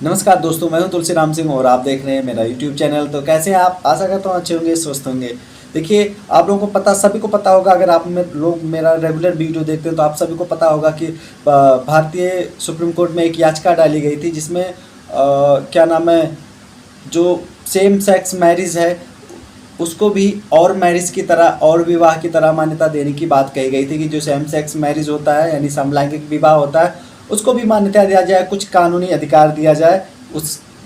नमस्कार दोस्तों, मैं हूं तुलसी राम सिंह और आप देख रहे हैं मेरा यूट्यूब चैनल। तो कैसे हैं आप? आशा करता हूं अच्छे होंगे, स्वस्थ होंगे। देखिए, आप लोगों को पता, सभी को पता होगा, अगर आप में लोग मेरा रेगुलर वीडियो देखते हैं तो आप सभी को पता होगा कि भारतीय सुप्रीम कोर्ट में एक याचिका डाली गई थी जिसमें क्या नाम है, जो सेम सेक्स मैरिज है उसको भी और मैरिज की तरह और विवाह की तरह मान्यता देने की बात कही गई थी कि जो सेम सेक्स मैरिज होता है यानी समलैंगिक विवाह होता है उसको भी मान्यता दिया जाए, कुछ कानूनी अधिकार दिया जाए।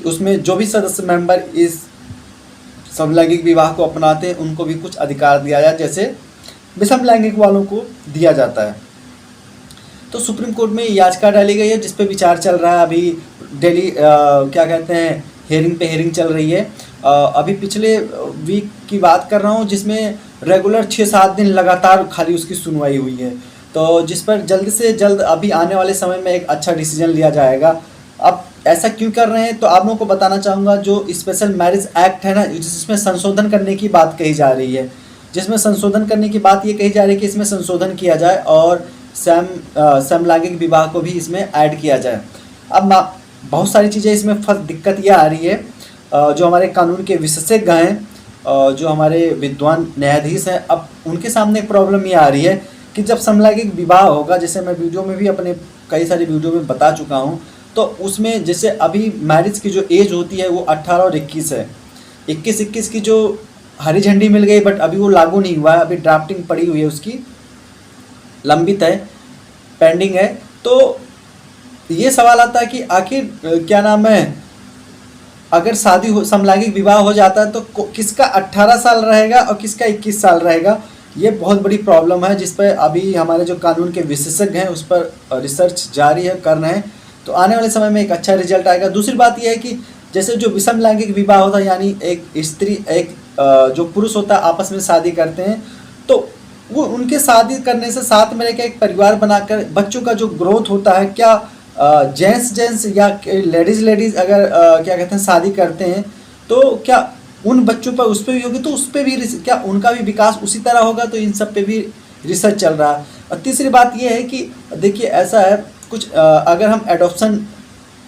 उसमें जो भी सदस्य मेंबर इस समलैंगिक विवाह को अपनाते हैं उनको भी कुछ अधिकार दिया जाए, जैसे विषम लैंगिक वालों को दिया जाता है। तो सुप्रीम कोर्ट में याचिका डाली गई है जिस पे विचार चल रहा है। अभी डेली क्या कहते हैं, हेयरिंग चल रही है। अभी पिछले वीक की बात कर रहा हूँ जिसमें रेगुलर 6-7 दिन लगातार खाली उसकी सुनवाई हुई है। तो जिस पर जल्द से जल्द अभी आने वाले समय में एक अच्छा डिसीजन लिया जाएगा। अब ऐसा क्यों कर रहे हैं तो आप लोगों को बताना चाहूँगा। जो स्पेशल मैरिज एक्ट है ना, जिसमें संशोधन करने की बात कही जा रही है, जिसमें संशोधन करने की बात ये कही जा रही है कि इसमें संशोधन किया जाए और समलैंगिक विवाह को भी इसमें ऐड किया जाए। अब बहुत सारी चीज़ें इसमें दिक्कत ये आ रही है। जो हमारे कानून के विशेषज्ञ हैं, जो हमारे विद्वान न्यायाधीश हैं, अब उनके सामने प्रॉब्लम ये आ रही है कि जब समलैंगिक विवाह होगा, जैसे मैं वीडियो में भी अपने कई सारी वीडियो में बता चुका हूँ, तो उसमें जैसे अभी मैरिज की जो एज होती है वो 18 और 21 है। 21 की जो हरी झंडी मिल गई, बट अभी वो लागू नहीं हुआ है, अभी ड्राफ्टिंग पड़ी हुई है, उसकी लंबित है, पेंडिंग है। तो ये सवाल आता है कि आखिर क्या नाम है, अगर शादी हो, समलैंगिक विवाह हो जाता है तो किसका 18 साल रहेगा और किसका 21 साल रहेगा। ये बहुत बड़ी प्रॉब्लम है जिस पर अभी हमारे जो कानून के विशेषज्ञ हैं उस पर रिसर्च जारी है, कर रहे हैं। तो आने वाले समय में एक अच्छा रिजल्ट आएगा। दूसरी बात यह है कि जैसे जो विषम लैंगिक विवाह होता है, यानी एक स्त्री एक जो पुरुष होता है आपस में शादी करते हैं, तो वो उनके शादी करने से साथ में रहकर एक परिवार बनाकर बच्चों का जो ग्रोथ होता है, क्या जेंट्स या लेडीज़ अगर क्या कहते हैं शादी करते हैं तो क्या उन बच्चों पर उस पर भी होगी, तो उस पर भी क्या उनका भी विकास उसी तरह होगा। तो इन सब पे भी रिसर्च चल रहा है। और तीसरी बात यह है कि देखिए ऐसा है, कुछ अगर हम एडॉप्शन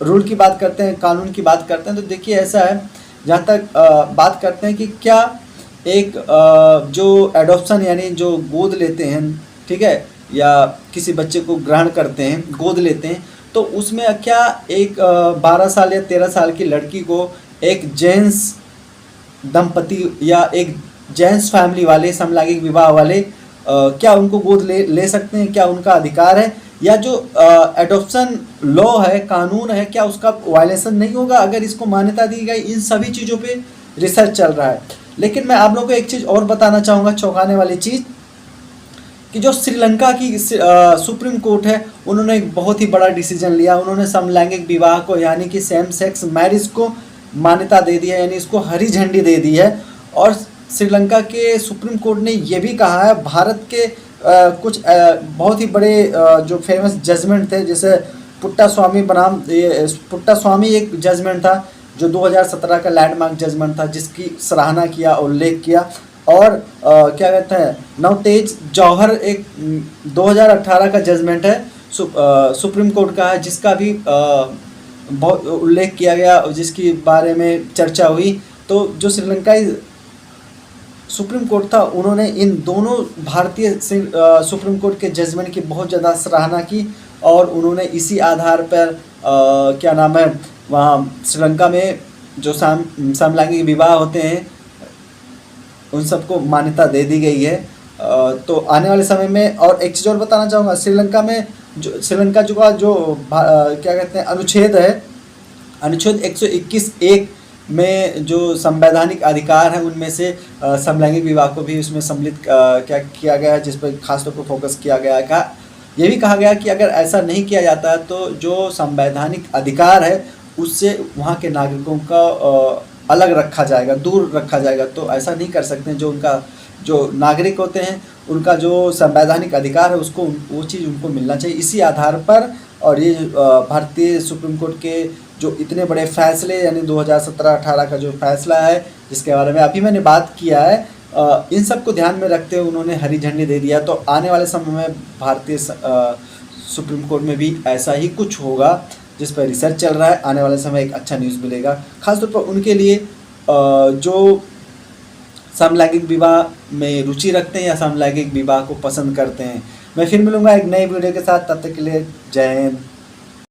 रूल की बात करते हैं, कानून की बात करते हैं, तो देखिए ऐसा है, जहाँ तक बात करते हैं कि क्या एक जो एडॉप्शन यानी जो गोद लेते हैं, ठीक है, या किसी बच्चे को ग्रहण करते हैं, गोद लेते हैं, तो उसमें क्या एक 12 साल या 13 साल की लड़की को एक जेंट्स दंपति या एक जेंट्स फैमिली वाले, समलैंगिक विवाह वाले क्या उनको गोद ले सकते हैं? क्या उनका अधिकार है? या जो एडॉप्शन लॉ है, कानून है, क्या उसका वायलेशन नहीं होगा अगर इसको मान्यता दी गई? इन सभी चीज़ों पे रिसर्च चल रहा है। लेकिन मैं आप लोगों को एक चीज़ और बताना चाहूँगा, चौंकाने वाली चीज़, कि जो श्रीलंका की सुप्रीम कोर्ट है, उन्होंने एक बहुत ही बड़ा डिसीजन लिया। उन्होंने समलैंगिक विवाह को यानी कि सेम सेक्स मैरिज को मान्यता दे दी है, यानी इसको हरी झंडी दे दी है। और श्रीलंका के सुप्रीम कोर्ट ने ये भी कहा है, भारत के कुछ बहुत ही बड़े जो फेमस जजमेंट थे, जैसे पुट्टा स्वामी बनाम, ये पुट्टा स्वामी एक जजमेंट था जो 2017 का लैंडमार्क जजमेंट था, जिसकी सराहना किया, उल्लेख किया। और क्या कहते हैं, नवतेज जौहर एक 2018 का जजमेंट है, सुप्रीम कोर्ट का है, जिसका भी बहुत उल्लेख किया गया, जिसकी बारे में चर्चा हुई। तो जो श्रीलंकाई सुप्रीम कोर्ट था, उन्होंने इन दोनों भारतीय सुप्रीम कोर्ट के जजमेंट की बहुत ज़्यादा सराहना की, और उन्होंने इसी आधार पर क्या नाम है, वहाँ श्रीलंका में जो समलैंगिक विवाह होते हैं उन सबको मान्यता दे दी गई है। तो आने वाले समय में, और एक चीज़ और बताना चाहूँगा, श्रीलंका में जो श्रीलंका जो क्या कहते हैं अनुच्छेद है, अनुच्छेद 121(1) में जो संवैधानिक अधिकार है उनमें से समलैंगिक विवाह को भी उसमें सम्मिलित क्या किया गया है, जिस पर खासतौर पर फोकस किया गया है। ये भी कहा गया कि अगर ऐसा नहीं किया जाता है तो जो संवैधानिक अधिकार है उससे वहाँ के नागरिकों का अलग रखा जाएगा, दूर रखा जाएगा। तो ऐसा नहीं कर सकते हैं। जो उनका जो नागरिक होते हैं उनका जो संवैधानिक अधिकार है उसको वो चीज़ उनको मिलना चाहिए। इसी आधार पर, और ये भारतीय सुप्रीम कोर्ट के जो इतने बड़े फैसले, यानी 2017-18 का जो फैसला है जिसके बारे में अभी मैंने बात किया है, इन सब को ध्यान में रखते हुए उन्होंने हरी झंडी दे दिया। तो आने वाले समय में भारतीय सुप्रीम कोर्ट में भी ऐसा ही कुछ होगा। जिस पर रिसर्च चल रहा है। आने वाले समय एक अच्छा न्यूज़ मिलेगा, खासतौर पर उनके लिए जो समलैंगिक विवाह में रुचि रखते हैं या समलैंगिक विवाह को पसंद करते हैं। मैं फिर मिलूंगा एक नई वीडियो के साथ, तब तक के लिए जय हिंद।